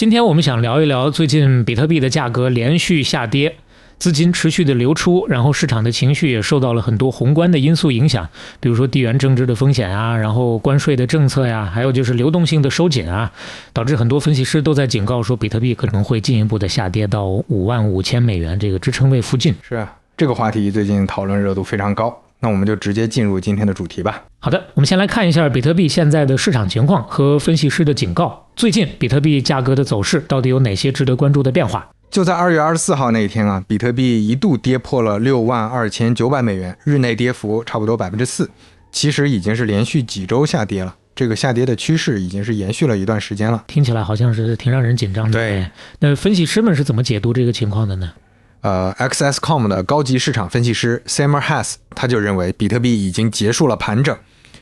今天我们想聊一聊最近比特币的价格连续下跌，资金持续的流出，然后市场的情绪也受到了很多宏观的因素影响，比如说地缘政治的风险啊，然后关税的政策呀，还有就是流动性的收紧啊，导致很多分析师都在警告说比特币可能会进一步的下跌到$55,000这个支撑位附近。是啊，这个话题最近讨论热度非常高，那我们就直接进入今天的主题吧。好的，我们先来看一下比特币现在的市场情况和分析师的警告。最近比特币价格的走势到底有哪些值得关注的变化？就在2月24号那一天啊，比特币一度跌破了$62,900，日内跌幅差不多 4%， 其实已经是连续几周下跌了，这个下跌的趋势已经是延续了一段时间了。听起来好像是挺让人紧张的。对，那分析师们是怎么解读这个情况的呢？XS.com 的高级市场分析师 Samer Hass 他就认为比特币已经结束了盘整，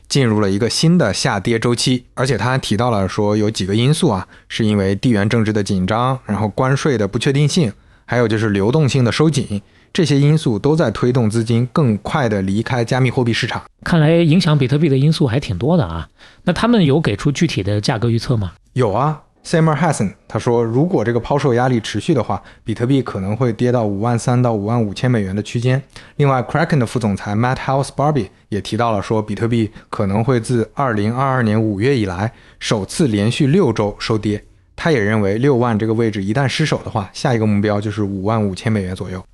进入了一个新的下跌周期，而且他还提到了说有几个因素啊，是因为地缘政治的紧张，然后关税的不确定性，还有就是流动性的收紧，这些因素都在推动资金更快的离开加密货币市场。看来影响比特币的因素还挺多的啊。那他们有给出具体的价格预测吗？有啊。Samer Hassan 他说，如果这个抛售压力持续的话，比特币可能会跌到$53,000到$55,000的区间。另外 Kraken 的副总裁 Matt Howells-Barbie 也提到了说，比特币可能会自2022年5月以来首次连续6周收跌。他也认为6万这个位置一旦失守的话，下一个目标就是$55,000左右。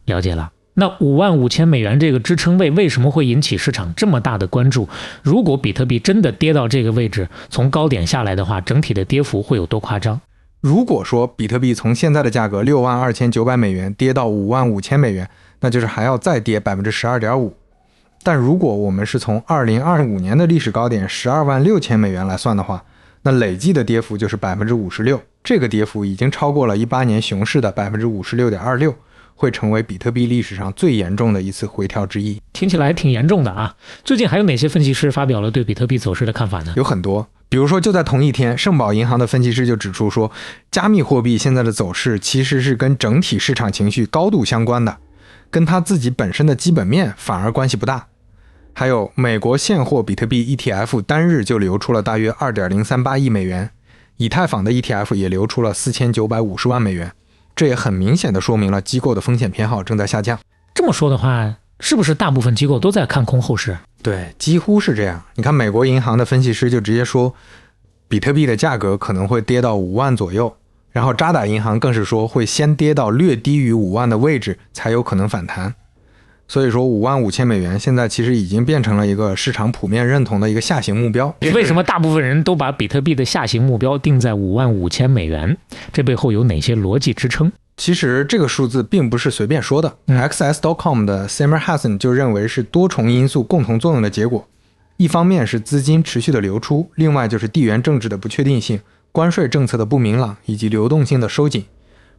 了解了。那$55,000这个支撑位为什么会引起市场这么大的关注？如果比特币真的跌到这个位置，从高点下来的话，整体的跌幅会有多夸张？如果说比特币从现在的价格$62,900跌到$55,000，那就是还要再跌 12.5%。但如果我们是从2025年的历史高点$126,000来算的话，那累计的跌幅就是 56%， 这个跌幅已经超过了18年熊市的 56.26%，会成为比特币历史上最严重的一次回调之一。听起来挺严重的啊！最近还有哪些分析师发表了对比特币走势的看法呢？有很多，比如说就在同一天，盛宝银行的分析师就指出说，加密货币现在的走势其实是跟整体市场情绪高度相关的，跟它自己本身的基本面反而关系不大。还有美国现货比特币 ETF 单日就流出了大约$2.038亿，以太坊的 ETF 也流出了$4,950万，这也很明显的说明了机构的风险偏好正在下降。这么说的话，是不是大部分机构都在看空后市？对，几乎是这样。你看美国银行的分析师就直接说，比特币的价格可能会跌到5万左右，然后渣打银行更是说会先跌到略低于5万的位置才有可能反弹。所以说$55,000现在其实已经变成了一个市场普遍认同的一个下行目标。为什么大部分人都把比特币的下行目标定在$55,000？这背后有哪些逻辑支撑？其实这个数字并不是随便说的。XS.com 的 Samer Hassan 就认为是多重因素共同作用的结果。一方面是资金持续的流出，另外就是地缘政治的不确定性、关税政策的不明朗以及流动性的收紧。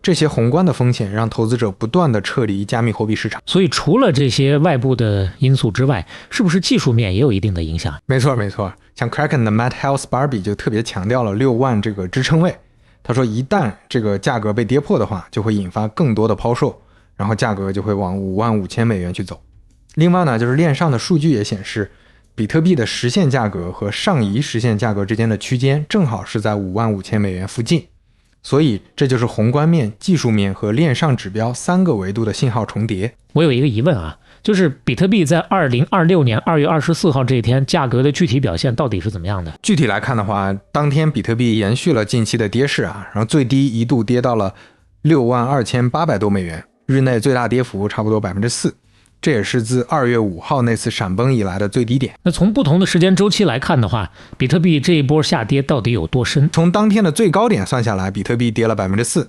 这些宏观的风险让投资者不断的撤离加密货币市场。所以除了这些外部的因素之外，是不是技术面也有一定的影响？没错没错，像 Kraken 的 Matt Howells-Barbie 就特别强调了6万这个支撑位。他说一旦这个价格被跌破的话，就会引发更多的抛售，然后价格就会往$55,000去走。另外呢，就是链上的数据也显示，比特币的实现价格和上移实现价格之间的区间正好是在$55,000附近。所以这就是宏观面、技术面和链上指标3个维度的信号重叠。我有一个疑问啊，就是比特币在2026年2月24号这一天价格的具体表现到底是怎么样的？具体来看的话，当天比特币延续了近期的跌势啊，然后最低一度跌到了$62,800多，日内最大跌幅差不多 4%。这也是自2月5号那次闪崩以来的最低点。那从不同的时间周期来看的话，比特币这一波下跌到底有多深？从当天的最高点算下来，比特币跌了 4%；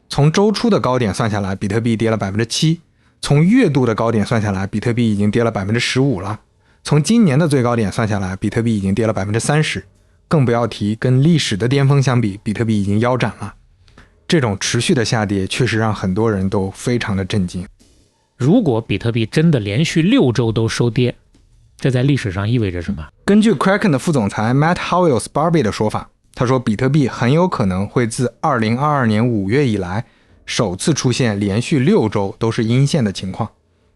从周初的高点算下来，比特币跌了 7%； 从月度的高点算下来，比特币已经跌了 15% 了；从今年的最高点算下来，比特币已经跌了 30%， 更不要提跟历史的巅峰相比，比特币已经腰斩了。这种持续的下跌确实让很多人都非常的震惊。如果比特币真的连续6周都收跌，这在历史上意味着什么？根据 Kraken 的副总裁 Matt Howells-Barbie 的说法，他说比特币很有可能会自2022年5月以来首次出现连续6周都是阴线的情况。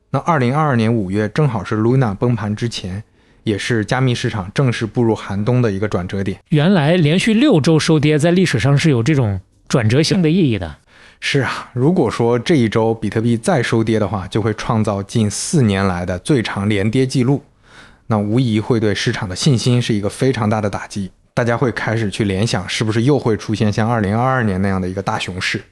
那2022年5月正好是 Luna 崩盘之前，也是加密市场正式步入寒冬的一个转折点。原来连续6周收跌在历史上是有这种转折性的意义的。是啊，如果说这一周比特币再收跌的话，就会创造近4年来的最长连跌记录，那无疑会对市场的信心是一个非常大的打击。大家会开始去联想，是不是又会出现像2022年那样的一个大熊市。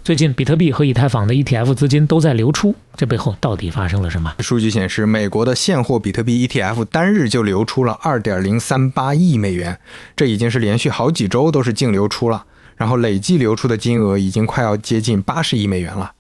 最近比特币和以太坊的 ETF 资金都在流出，这背后到底发生了什么？数据显示，美国的现货比特币 ETF 单日就流出了 2.038 亿美元，这已经是连续好几周都是净流出了，然后累计流出的金额已经快要接近80亿美元了。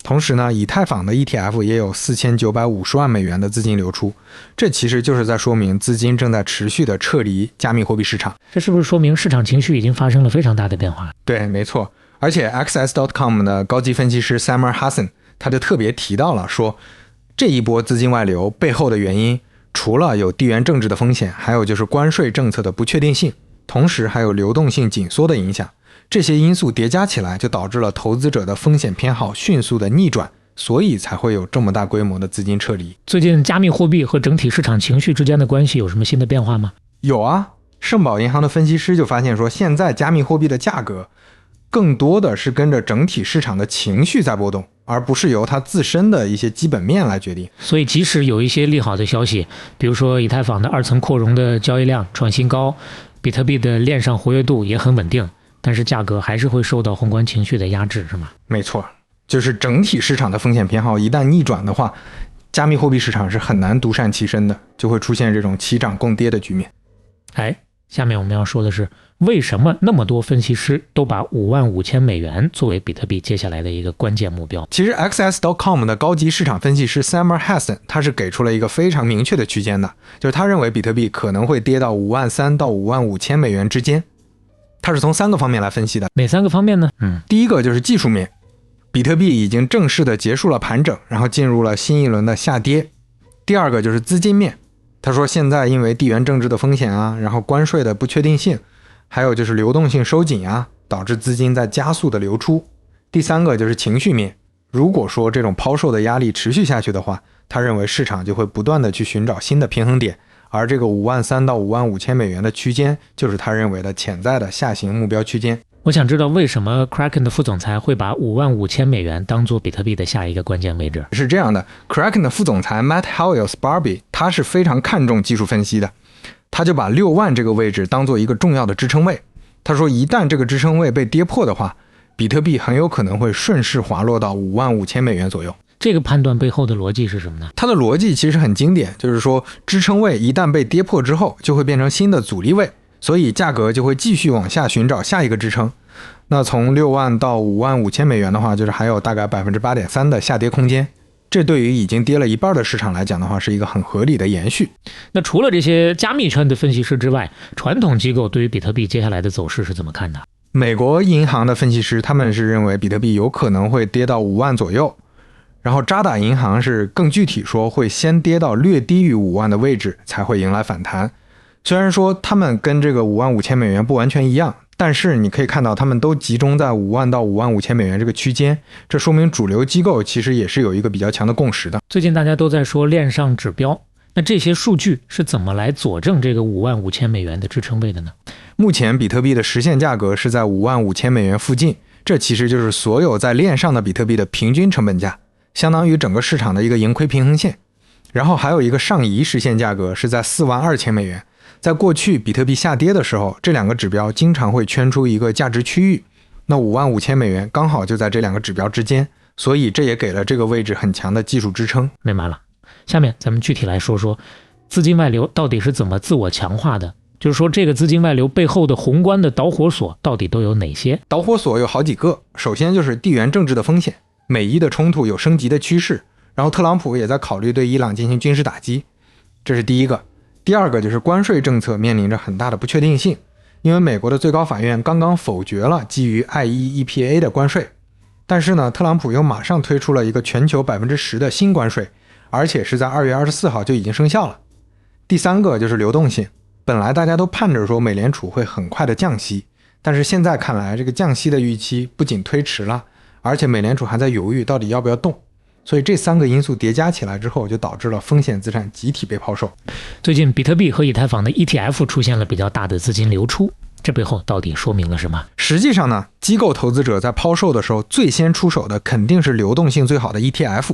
同时呢，以太坊的 ETF 也有4950万美元的资金流出，这其实就是在说明资金正在持续的撤离加密货币市场。这是不是说明市场情绪已经发生了非常大的变化？对，没错。而且 XS.com 的高级分析师 Samer Hassan 他就特别提到了说，这一波资金外流背后的原因，除了有地缘政治的风险，还有就是关税政策的不确定性，同时还有流动性紧缩的影响。这些因素叠加起来，就导致了投资者的风险偏好迅速的逆转，所以才会有这么大规模的资金撤离。最近加密货币和整体市场情绪之间的关系有什么新的变化吗？有啊，盛宝银行的分析师就发现说，现在加密货币的价格更多的是跟着整体市场的情绪在波动，而不是由它自身的一些基本面来决定。所以即使有一些利好的消息，比如说以太坊的2层扩容的交易量创新高，比特币的链上活跃度也很稳定，但是价格还是会受到宏观情绪的压制，是吗？没错，就是整体市场的风险偏好一旦逆转的话，加密货币市场是很难独善其身的，就会出现这种齐涨共跌的局面。下面我们要说的是，为什么那么多分析师都把55000美元作为比特币接下来的一个关键目标？其实 XS.com 的高级市场分析师 Samer Hassan 他是给出了一个非常明确的区间的，就是他认为比特币可能会跌到53000到55000美元之间。他是从3个方面来分析的。哪3个方面呢？第一个就是技术面，比特币已经正式的结束了盘整，然后进入了新一轮的下跌。第二个就是资金面，他说现在因为地缘政治的风险啊，然后关税的不确定性，还有就是流动性收紧啊，导致资金在加速的流出。第三个就是情绪面，如果说这种抛售的压力持续下去的话，他认为市场就会不断的去寻找新的平衡点，而这个53000到55000美元的区间就是他认为的潜在的下行目标区间。我想知道为什么 Kraken 的副总裁会把55000美元当做比特币的下一个关键位置？是这样的， Kraken 的副总裁 Matt Howells-Barbie 他是非常看重技术分析的，他就把6万这个位置当做一个重要的支撑位。他说一旦这个支撑位被跌破的话，比特币很有可能会顺势滑落到55000美元左右。这个判断背后的逻辑是什么呢？它的逻辑其实很经典，就是说支撑位一旦被跌破之后，就会变成新的阻力位，所以价格就会继续往下寻找下一个支撑。那从6万到55000美元的话，就是还有大概 8.3% 的下跌空间。这对于已经跌了一半的市场来讲的话，是一个很合理的延续。那除了这些加密圈的分析师之外，传统机构对于比特币接下来的走势是怎么看的？美国银行的分析师他们是认为比特币有可能会跌到5万左右，然后渣打银行是更具体说会先跌到略低于5万的位置才会迎来反弹。虽然说他们跟这个55000美元不完全一样，但是你可以看到他们都集中在5万到55000美元这个区间，这说明主流机构其实也是有一个比较强的共识的。最近大家都在说链上指标，那这些数据是怎么来佐证这个55000美元的支撑位的呢？目前比特币的实现价格是在55000美元附近，这其实就是所有在链上的比特币的平均成本价，相当于整个市场的一个盈亏平衡线。然后还有一个上移实现价格是在42000美元。在过去比特币下跌的时候，这两个指标经常会圈出一个价值区域，那55000美元刚好就在这两个指标之间，所以这也给了这个位置很强的技术支撑。明白了。下面咱们具体来说说资金外流到底是怎么自我强化的，就是说这个资金外流背后的宏观的导火索到底都有哪些？导火索有好几个，首先就是地缘政治的风险，美伊的冲突有升级的趋势，然后特朗普也在考虑对伊朗进行军事打击，这是第一个。第二个就是关税政策面临着很大的不确定性，因为美国的最高法院刚刚否决了基于 IEEPA 的关税，但是呢，特朗普又马上推出了一个全球 10% 的新关税，而且是在2月24号就已经生效了。第三个就是流动性，本来大家都盼着说美联储会很快的降息，但是现在看来这个降息的预期不仅推迟了，而且美联储还在犹豫到底要不要动，所以这3个因素叠加起来之后，就导致了风险资产集体被抛售。最近比特币和以太坊的 ETF 出现了比较大的资金流出，这背后到底说明了什么？实际上呢，机构投资者在抛售的时候，最先出手的肯定是流动性最好的 ETF。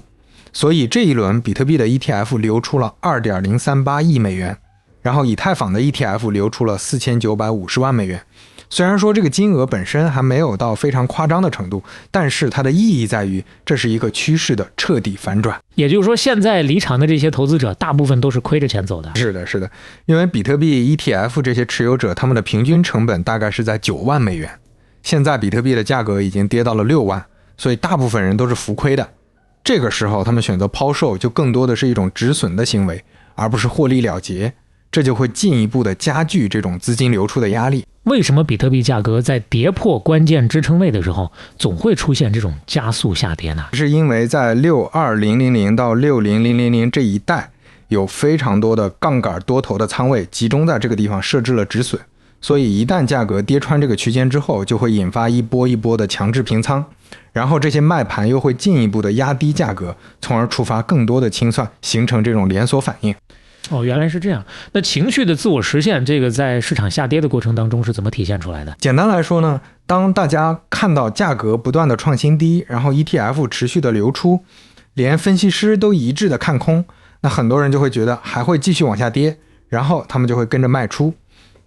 所以这一轮比特币的 ETF 流出了 2.038 亿美元，然后以太坊的 ETF 流出了4950万美元。虽然说这个金额本身还没有到非常夸张的程度，但是它的意义在于这是一个趋势的彻底反转。也就是说，现在离场的这些投资者大部分都是亏着钱走的。是的，因为比特币 ETF 这些持有者，他们的平均成本大概是在9万美元，现在比特币的价格已经跌到了6万，所以大部分人都是浮亏的。这个时候他们选择抛售，就更多的是一种止损的行为，而不是获利了结，这就会进一步的加剧这种资金流出的压力。为什么比特币价格在跌破关键支撑位的时候，总会出现这种加速下跌呢？是因为在62000到60000这一带，有非常多的杠杆多头的仓位集中在这个地方设置了止损，所以一旦价格跌穿这个区间之后，就会引发一波一波的强制平仓，然后这些卖盘又会进一步的压低价格，从而触发更多的清算，形成这种连锁反应。原来是这样。那情绪的自我实现，这个在市场下跌的过程当中是怎么体现出来的？简单来说呢，当大家看到价格不断的创新低，然后 ETF 持续的流出，连分析师都一致的看空，那很多人就会觉得还会继续往下跌，然后他们就会跟着卖出。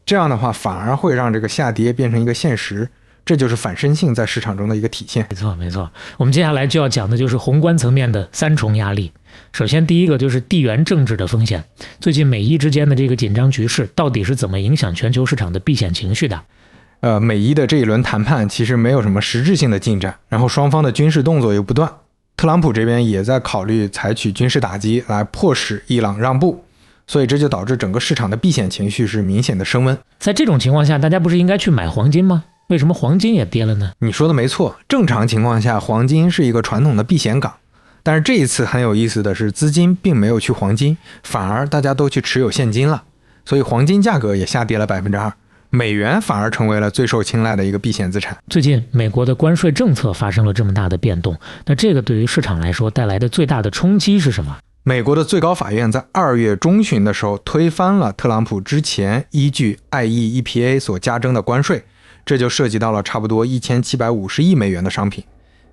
这样的话反而会让这个下跌变成一个现实，这就是反身性在市场中的一个体现。没错。我们接下来就要讲的就是宏观层面的3重压力。首先第一个就是地缘政治的风险，最近美伊之间的这个紧张局势到底是怎么影响全球市场的避险情绪的？美伊的这一轮谈判其实没有什么实质性的进展，然后双方的军事动作又不断，特朗普这边也在考虑采取军事打击来迫使伊朗让步，所以这就导致整个市场的避险情绪是明显的升温。在这种情况下，大家不是应该去买黄金吗？为什么黄金也跌了呢？你说的没错，正常情况下黄金是一个传统的避险港，但是这一次很有意思的是，资金并没有去黄金，反而大家都去持有现金了，所以黄金价格也下跌了 2%， 美元反而成为了最受青睐的一个避险资产。最近美国的关税政策发生了这么大的变动，那这个对于市场来说带来的最大的冲击是什么？美国的最高法院在2月中旬的时候推翻了特朗普之前依据 IEEPA 所加征的关税，这就涉及到了差不多1750亿美元的商品。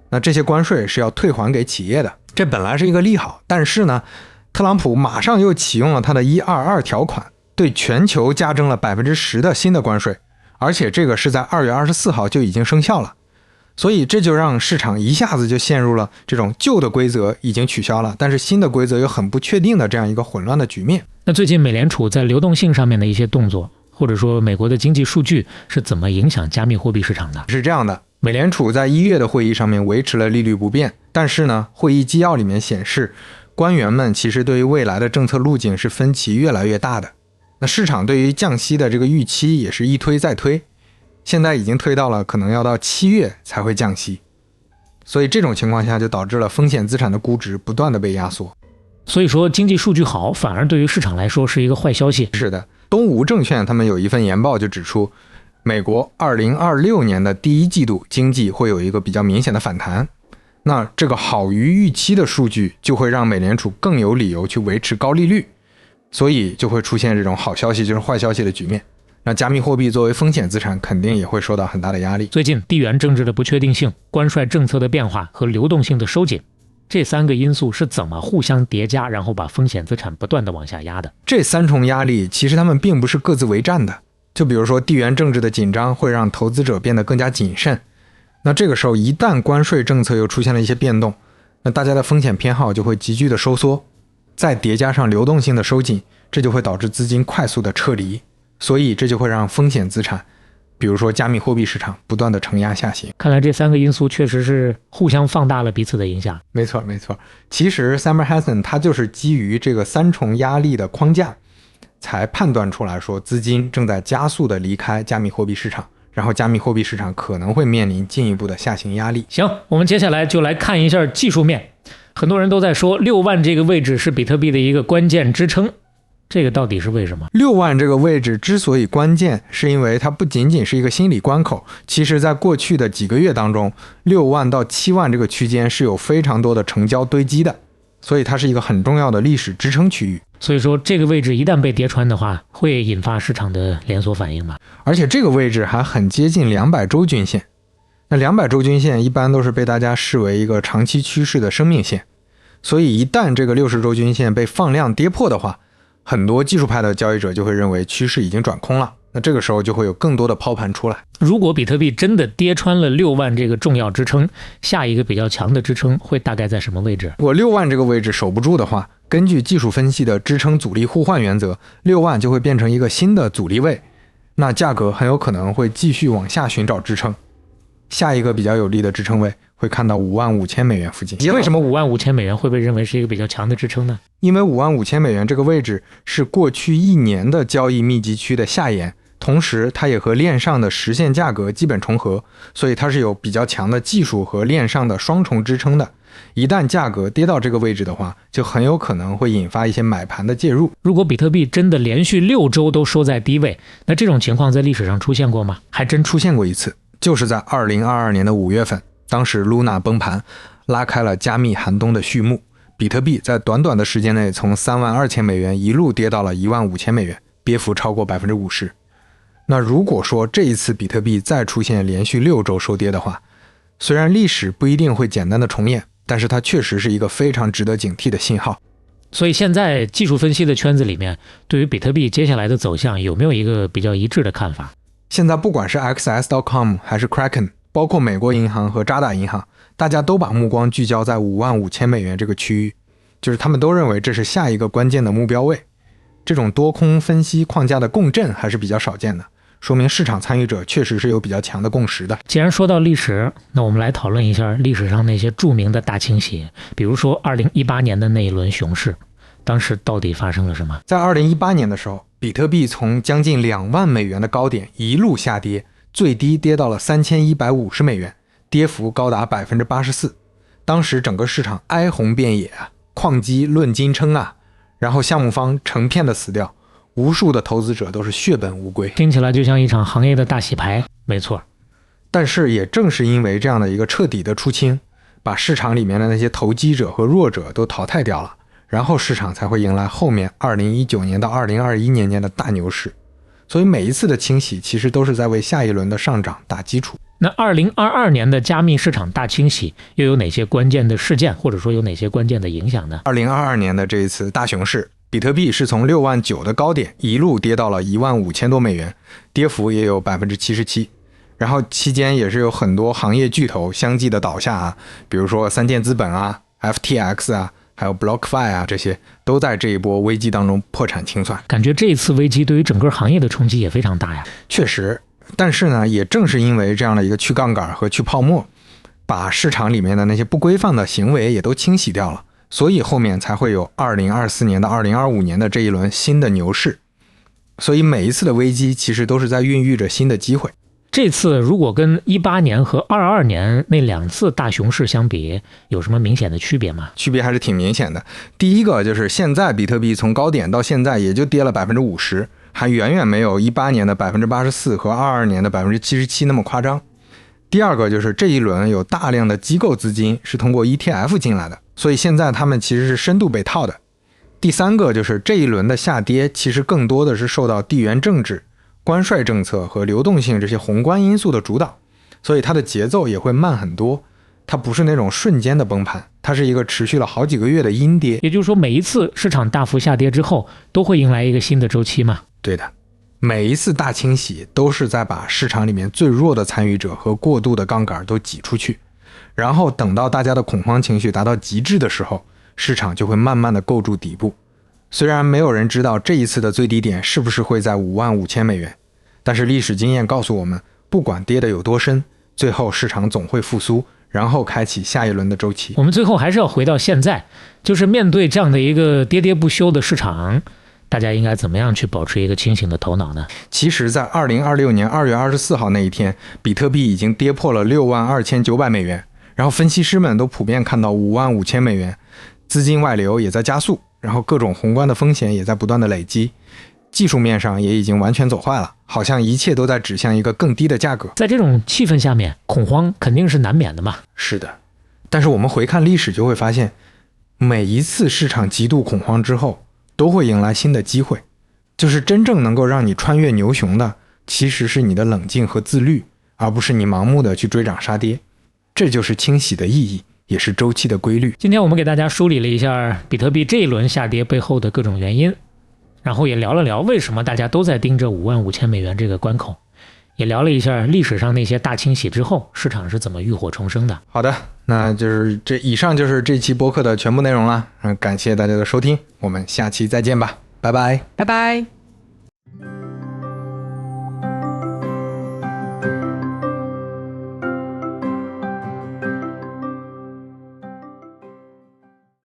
那这些关税是要退还给企业的，这本来是一个利好，但是呢，特朗普马上又启用了他的122条款，对全球加征了 10% 的新的关税，而且这个是在2月24号就已经生效了。所以这就让市场一下子就陷入了这种旧的规则已经取消了，但是新的规则又很不确定的这样一个混乱的局面。那最近美联储在流动性上面的一些动作，或者说美国的经济数据是怎么影响加密货币市场的？是这样的，美联储在1月的会议上面维持了利率不变，但是呢，会议纪要里面显示，官员们其实对于未来的政策路径是分歧越来越大的。那市场对于降息的这个预期也是一推再推，现在已经推到了可能要到7月才会降息，所以这种情况下就导致了风险资产的估值不断的被压缩。所以说经济数据好反而对于市场来说是一个坏消息。是的，东吴证券他们有一份研报就指出，美国2026年的第一季度经济会有一个比较明显的反弹，那这个好于预期的数据就会让美联储更有理由去维持高利率，所以就会出现这种好消息就是坏消息的局面。那加密货币作为风险资产肯定也会受到很大的压力。最近地缘政治的不确定性、关税政策的变化和流动性的收紧，这3个因素是怎么互相叠加，然后把风险资产不断的往下压的？这3重压力其实他们并不是各自为战的，就比如说地缘政治的紧张会让投资者变得更加谨慎，那这个时候一旦关税政策又出现了一些变动，那大家的风险偏好就会急剧的收缩，再叠加上流动性的收紧，这就会导致资金快速的撤离，所以这就会让风险资产，比如说加密货币市场不断的承压下行。看来这3个因素确实是互相放大了彼此的影响。没错，其实 Samer Hassan 他就是基于这个3重压力的框架才判断出来说资金正在加速的离开加密货币市场，然后加密货币市场可能会面临进一步的下行压力。行，我们接下来就来看一下技术面。很多人都在说6万这个位置是比特币的一个关键支撑，这个到底是为什么？6万这个位置之所以关键，是因为它不仅仅是一个心理关口，其实在过去的几个月当中，6万到7万这个区间是有非常多的成交堆积的，所以它是一个很重要的历史支撑区域。所以说这个位置一旦被跌穿的话，会引发市场的连锁反应嘛？而且这个位置还很接近200周均线。那200周均线一般都是被大家视为一个长期趋势的生命线，所以一旦这个60周均线被放量跌破的话，很多技术派的交易者就会认为趋势已经转空了，那这个时候就会有更多的抛盘出来。如果比特币真的跌穿了6万这个重要支撑，下一个比较强的支撑会大概在什么位置？如果6万这个位置守不住的话，根据技术分析的支撑阻力互换原则，6万就会变成一个新的阻力位，那价格很有可能会继续往下寻找支撑。下一个比较有利的支撑位会看到$55,000附近。为什么$55,000会被认为是一个比较强的支撑呢？因为$55,000这个位置是过去1年的交易密集区的下沿，同时它也和链上的实现价格基本重合，所以它是有比较强的技术和链上的双重支撑的。一旦价格跌到这个位置的话，就很有可能会引发一些买盘的介入。如果比特币真的连续6周都收在低位，那这种情况在历史上出现过吗？还真出现过一次，就是在2022年的5月份，当时 Luna 崩盘，拉开了加密寒冬的序幕。比特币在短短的时间内从$32,000一路跌到了$15,000，跌幅超过 50%。 那如果说这一次比特币再出现连续6周收跌的话，虽然历史不一定会简单的重演，但是它确实是一个非常值得警惕的信号。所以现在技术分析的圈子里面，对于比特币接下来的走向有没有一个比较一致的看法？现在不管是 XS.com 还是 Kraken， 包括美国银行和渣打银行，大家都把目光聚焦在$55,000这个区域，就是他们都认为这是下一个关键的目标位。这种多空分析框架的共振还是比较少见的，说明市场参与者确实是有比较强的共识的。既然说到历史，那我们来讨论一下历史上那些著名的大清洗，比如说2018年的那一轮熊市，当时到底发生了什么？在2018年的时候，比特币从将近$2万的高点一路下跌，最低跌到了$3,150，跌幅高达 84%。 当时整个市场哀鸿遍野啊，矿机论斤称啊，然后项目方成片的死掉，无数的投资者都是血本无归，听起来就像一场行业的大洗牌。没错，但是也正是因为这样的一个彻底的出清，把市场里面的那些投机者和弱者都淘汰掉了，然后市场才会迎来后面2019年到2021年的大牛市。所以每一次的清洗其实都是在为下一轮的上涨打基础。那2022年的加密市场大清洗又有哪些关键的事件，或者说有哪些关键的影响呢？2022年的这一次大熊市，比特币是从6.9万的高点一路跌到了$15,000多，跌幅也有 77%。然后期间也是有很多行业巨头相继的倒下啊，比如说三箭资本啊、FTX 啊，还有 BlockFi 啊，这些都在这一波危机当中破产清算。感觉这一次危机对于整个行业的冲击也非常大呀。确实，但是呢，也正是因为这样的一个去杠杆和去泡沫，把市场里面的那些不规范的行为也都清洗掉了，所以后面才会有2024年到2025年的这一轮新的牛市。所以每一次的危机其实都是在孕育着新的机会。这次如果跟18年和22年那2次大熊市相比，有什么明显的区别吗？区别还是挺明显的。第一个就是现在比特币从高点到现在也就跌了 50%， 还远远没有18年的 84% 和22年的 77% 那么夸张。第二个就是这一轮有大量的机构资金是通过 ETF 进来的，所以现在他们其实是深度被套的。第三个就是这一轮的下跌其实更多的是受到地缘政治、关税政策和流动性这些宏观因素的主导，所以它的节奏也会慢很多。它不是那种瞬间的崩盘，它是一个持续了好几个月的阴跌。也就是说，每一次市场大幅下跌之后，都会迎来一个新的周期吗？对的，每一次大清洗都是在把市场里面最弱的参与者和过度的杠杆都挤出去，然后等到大家的恐慌情绪达到极致的时候，市场就会慢慢的构筑底部。虽然没有人知道这一次的最低点是不是会在$55,000，但是历史经验告诉我们，不管跌得有多深，最后市场总会复苏，然后开启下一轮的周期。我们最后还是要回到现在，就是面对这样的一个喋喋不休的市场，大家应该怎么样去保持一个清醒的头脑呢？其实在2026年2月24号那一天，比特币已经跌破了$62,900，然后分析师们都普遍看到$55,000，资金外流也在加速，然后各种宏观的风险也在不断的累积，技术面上也已经完全走坏了，好像一切都在指向一个更低的价格。在这种气氛下面，恐慌肯定是难免的嘛。是的，但是我们回看历史就会发现，每一次市场极度恐慌之后，都会迎来新的机会。就是真正能够让你穿越牛熊的，其实是你的冷静和自律，而不是你盲目的去追涨杀跌。这就是清洗的意义，也是周期的规律。今天我们给大家梳理了一下比特币这一轮下跌背后的各种原因，然后也聊了聊为什么大家都在盯着$55,000这个关口，也聊了一下历史上那些大清洗之后市场是怎么浴火重生的。好的，那就是以上就是这期播客的全部内容了。感谢大家的收听，我们下期再见吧，拜拜，拜拜。